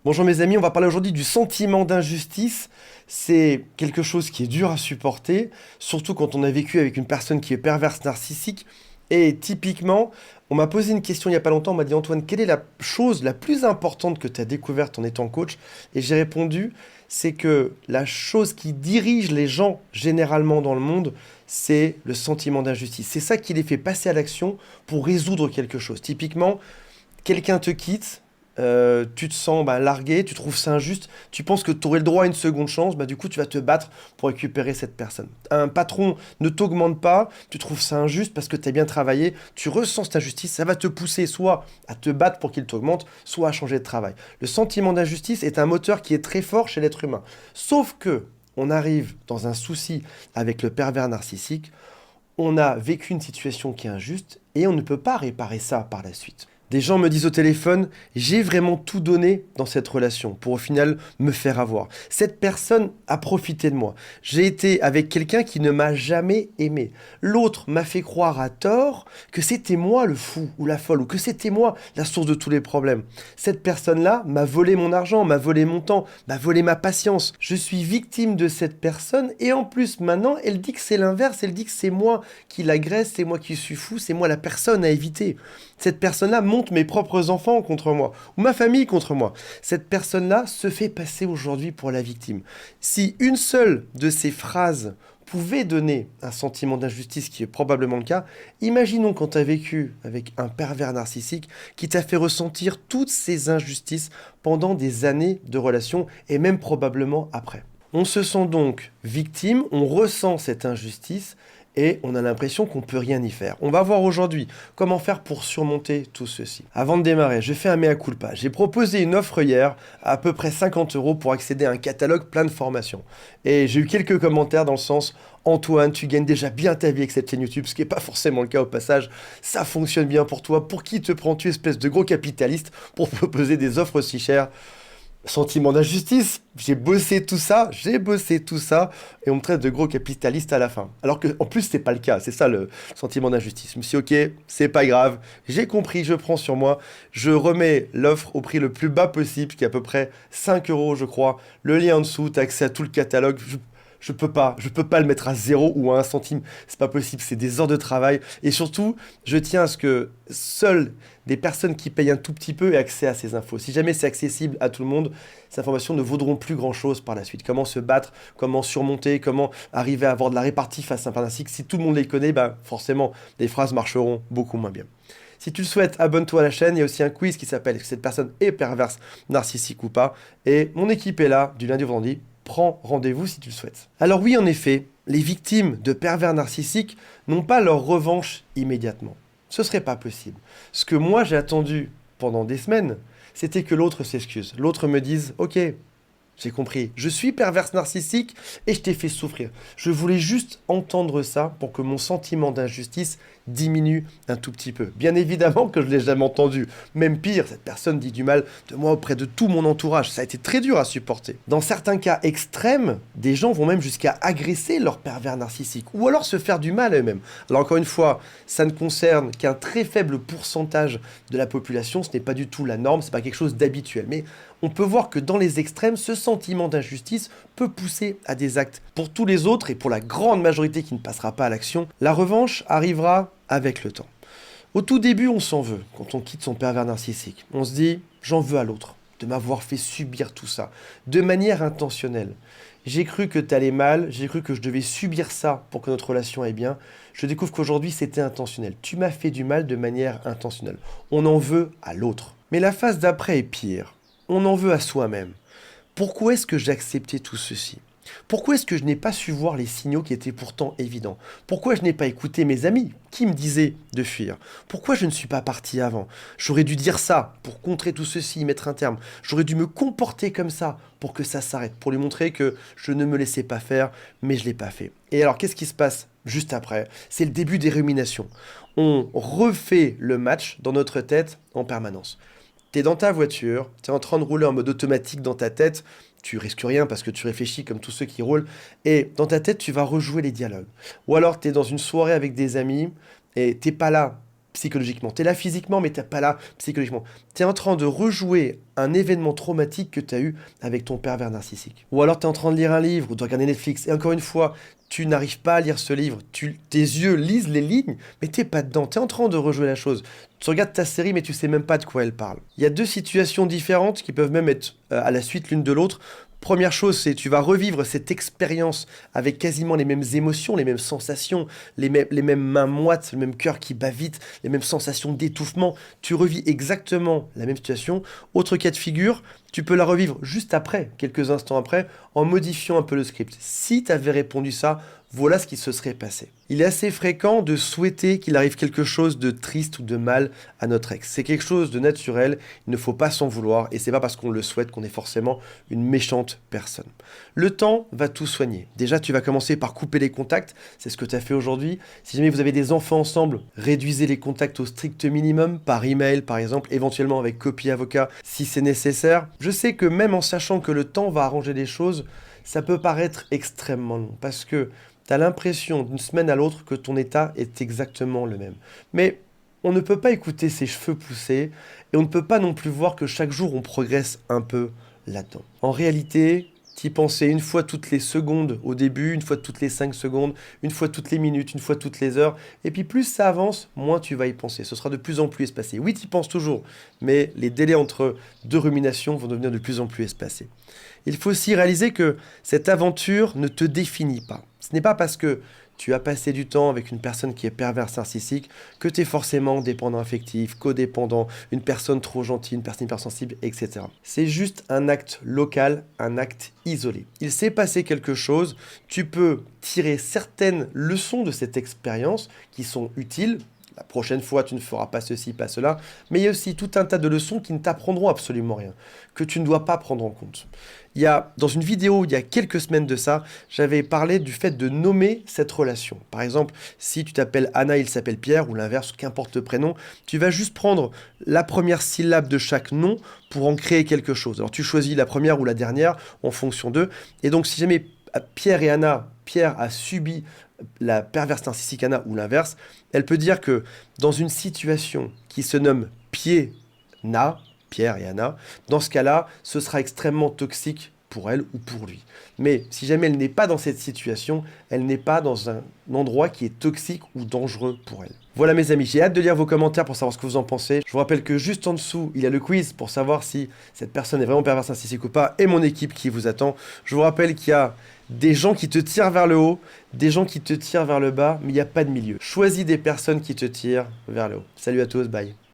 Bonjour mes amis, on va parler aujourd'hui du sentiment d'injustice. C'est quelque chose qui est dur à supporter, surtout quand on a vécu avec une personne qui est perverse narcissique. Et typiquement, on m'a posé une question il n'y a pas longtemps, on m'a dit Antoine, quelle est la chose la plus importante que tu as découverte en étant coach? Et j'ai répondu, c'est que la chose qui dirige les gens généralement dans le monde, c'est le sentiment d'injustice. C'est ça qui les fait passer à l'action pour résoudre quelque chose. Typiquement, quelqu'un te quitte, tu te sens largué, tu trouves ça injuste, tu penses que tu aurais le droit à une seconde chance, du coup tu vas te battre pour récupérer cette personne. Un patron ne t'augmente pas, tu trouves ça injuste parce que tu as bien travaillé, tu ressens cette injustice, ça va te pousser soit à te battre pour qu'il t'augmente, soit à changer de travail. Le sentiment d'injustice est un moteur qui est très fort chez l'être humain. Sauf que on arrive dans un souci avec le pervers narcissique, on a vécu une situation qui est injuste et on ne peut pas réparer ça par la suite. Des gens me disent au téléphone, j'ai vraiment tout donné dans cette relation pour au final me faire avoir. Cette personne a profité de moi. J'ai été avec quelqu'un qui ne m'a jamais aimé. L'autre m'a fait croire à tort que c'était moi le fou ou la folle ou que c'était moi la source de tous les problèmes. Cette personne-là m'a volé mon argent, m'a volé mon temps, m'a volé ma patience. Je suis victime de cette personne et en plus maintenant elle dit que c'est l'inverse, elle dit que c'est moi qui l'agresse, c'est moi qui suis fou, c'est moi la personne à éviter. Cette personne-là monte mes propres enfants contre moi, ou ma famille contre moi. Cette personne-là se fait passer aujourd'hui pour la victime. Si une seule de ces phrases pouvait donner un sentiment d'injustice, qui est probablement le cas, imaginons quand tu as vécu avec un pervers narcissique qui t'a fait ressentir toutes ces injustices pendant des années de relation, et même probablement après. On se sent donc victime, on ressent cette injustice, et on a l'impression qu'on ne peut rien y faire. On va voir aujourd'hui comment faire pour surmonter tout ceci. Avant de démarrer, je fais un mea culpa. J'ai proposé une offre hier à peu près 50 € pour accéder à un catalogue plein de formations. Et j'ai eu quelques commentaires dans le sens Antoine, tu gagnes déjà bien ta vie avec cette chaîne YouTube, ce qui n'est pas forcément le cas au passage. Ça fonctionne bien pour toi. Pour qui te prends-tu, espèce de gros capitaliste, pour proposer des offres si chères? Sentiment d'injustice, j'ai bossé tout ça, et on me traite de gros capitaliste à la fin. Alors que, en plus, c'est pas le cas, c'est ça le sentiment d'injustice. Je me suis dit, ok, c'est pas grave, j'ai compris, je prends sur moi, je remets l'offre au prix le plus bas possible, qui est à peu près 5 € je crois. Le lien en dessous, t'as accès à tout le catalogue. Je peux pas le mettre à 0 ou à 1 centime. C'est pas possible, c'est des heures de travail. Et surtout, je tiens à ce que seules des personnes qui payent un tout petit peu aient accès à ces infos. Si jamais c'est accessible à tout le monde, ces informations ne vaudront plus grand-chose par la suite. Comment se battre, comment surmonter, comment arriver à avoir de la répartie face à un narcissique. Si tout le monde les connaît, forcément, les phrases marcheront beaucoup moins bien. Si tu le souhaites, abonne-toi à la chaîne. Il y a aussi un quiz qui s'appelle Est-ce que cette personne est perverse, narcissique ou pas? Et mon équipe est là du lundi au vendredi. Prends rendez-vous si tu le souhaites. Alors oui, en effet, les victimes de pervers narcissiques n'ont pas leur revanche immédiatement. Ce serait pas possible. Ce que moi j'ai attendu pendant des semaines, c'était que l'autre s'excuse. L'autre me dise, ok, j'ai compris, je suis perverse narcissique et je t'ai fait souffrir. Je voulais juste entendre ça pour que mon sentiment d'injustice diminue un tout petit peu. Bien évidemment que je ne l'ai jamais entendu. Même pire, cette personne dit du mal de moi auprès de tout mon entourage. Ça a été très dur à supporter. Dans certains cas extrêmes, des gens vont même jusqu'à agresser leur pervers narcissique ou alors se faire du mal à eux-mêmes. Alors encore une fois, ça ne concerne qu'un très faible pourcentage de la population. Ce n'est pas du tout la norme, c'est pas quelque chose d'habituel. Mais on peut voir que dans les extrêmes, ce sentiment d'injustice peut pousser à des actes. Pour tous les autres, et pour la grande majorité qui ne passera pas à l'action, la revanche arrivera avec le temps. Au tout début, on s'en veut quand on quitte son pervers narcissique. On se dit, j'en veux à l'autre de m'avoir fait subir tout ça, de manière intentionnelle. J'ai cru que t'allais mal, j'ai cru que je devais subir ça pour que notre relation aille bien. Je découvre qu'aujourd'hui, c'était intentionnel. Tu m'as fait du mal de manière intentionnelle. On en veut à l'autre. Mais la phase d'après est pire. On en veut à soi-même. Pourquoi est-ce que j'ai accepté tout ceci? Pourquoi est-ce que je n'ai pas su voir les signaux qui étaient pourtant évidents? Pourquoi je n'ai pas écouté mes amis qui me disaient de fuir? Pourquoi je ne suis pas parti avant? J'aurais dû dire ça pour contrer tout ceci, y mettre un terme. J'aurais dû me comporter comme ça pour que ça s'arrête, pour lui montrer que je ne me laissais pas faire, mais je ne l'ai pas fait. Et alors, qu'est-ce qui se passe juste après? C'est le début des ruminations. On refait le match dans notre tête en permanence. T'es dans ta voiture, t'es en train de rouler en mode automatique dans ta tête, tu risques rien parce que tu réfléchis comme tous ceux qui roulent, et dans ta tête, tu vas rejouer les dialogues. Ou alors, t'es dans une soirée avec des amis, et t'es pas là psychologiquement. Tu es là physiquement, mais tu n'es pas là psychologiquement. Tu es en train de rejouer un événement traumatique que tu as eu avec ton pervers narcissique. Ou alors tu es en train de lire un livre ou de regarder Netflix. Et encore une fois, tu n'arrives pas à lire ce livre. Tes yeux lisent les lignes, mais tu n'es pas dedans. Tu es en train de rejouer la chose. Tu regardes ta série, mais tu sais même pas de quoi elle parle. Il y a deux situations différentes qui peuvent même être à la suite l'une de l'autre. Première chose, c'est tu vas revivre cette expérience avec quasiment les mêmes émotions, les mêmes sensations, les mêmes mains moites, le même cœur qui bat vite, les mêmes sensations d'étouffement. Tu revis exactement la même situation. Autre cas de figure, tu peux la revivre juste après, quelques instants après, en modifiant un peu le script. Si tu avais répondu ça, voilà ce qui se serait passé. Il est assez fréquent de souhaiter qu'il arrive quelque chose de triste ou de mal à notre ex. C'est quelque chose de naturel, il ne faut pas s'en vouloir, et c'est pas parce qu'on le souhaite qu'on est forcément une méchante personne. Le temps va tout soigner. Déjà, tu vas commencer par couper les contacts, c'est ce que tu as fait aujourd'hui. Si jamais vous avez des enfants ensemble, réduisez les contacts au strict minimum, par email par exemple, éventuellement avec copie avocat si c'est nécessaire. Je sais que même en sachant que le temps va arranger les choses, ça peut paraître extrêmement long, parce que tu as l'impression d'une semaine à l'autre que ton état est exactement le même. Mais on ne peut pas écouter ses cheveux pousser et on ne peut pas non plus voir que chaque jour on progresse un peu là-dedans. En réalité, t'y penser une fois toutes les secondes au début, une fois toutes les 5 secondes, une fois toutes les minutes, une fois toutes les heures. Et puis plus ça avance, moins tu vas y penser. Ce sera de plus en plus espacé. Oui, tu y penses toujours, mais les délais entre deux ruminations vont devenir de plus en plus espacés. Il faut aussi réaliser que cette aventure ne te définit pas. Ce n'est pas parce que tu as passé du temps avec une personne qui est perverse narcissique que tu es forcément dépendant affectif, codépendant, une personne trop gentille, une personne hypersensible, etc. C'est juste un acte local, un acte isolé. Il s'est passé quelque chose, tu peux tirer certaines leçons de cette expérience qui sont utiles. La prochaine fois, tu ne feras pas ceci, pas cela. Mais il y a aussi tout un tas de leçons qui ne t'apprendront absolument rien, que tu ne dois pas prendre en compte. Dans une vidéo, il y a quelques semaines de ça, j'avais parlé du fait de nommer cette relation. Par exemple, si tu t'appelles Anna, il s'appelle Pierre, ou l'inverse, qu'importe le prénom, tu vas juste prendre la première syllabe de chaque nom pour en créer quelque chose. Alors tu choisis la première ou la dernière en fonction d'eux. Et donc si jamais Pierre et Anna, Pierre a subi la perverse narcissique Anna ou l'inverse, elle peut dire que dans une situation qui se nomme Pied-Na, Pierre et Anna, dans ce cas-là, ce sera extrêmement toxique pour elle ou pour lui. Mais si jamais elle n'est pas dans cette situation, elle n'est pas dans un endroit qui est toxique ou dangereux pour elle. Voilà mes amis, j'ai hâte de lire vos commentaires pour savoir ce que vous en pensez. Je vous rappelle que juste en dessous, il y a le quiz pour savoir si cette personne est vraiment perverse narcissique ou pas, et mon équipe qui vous attend. Je vous rappelle qu'il y a des gens qui te tirent vers le haut, des gens qui te tirent vers le bas, mais il n'y a pas de milieu. Choisis des personnes qui te tirent vers le haut. Salut à tous, bye.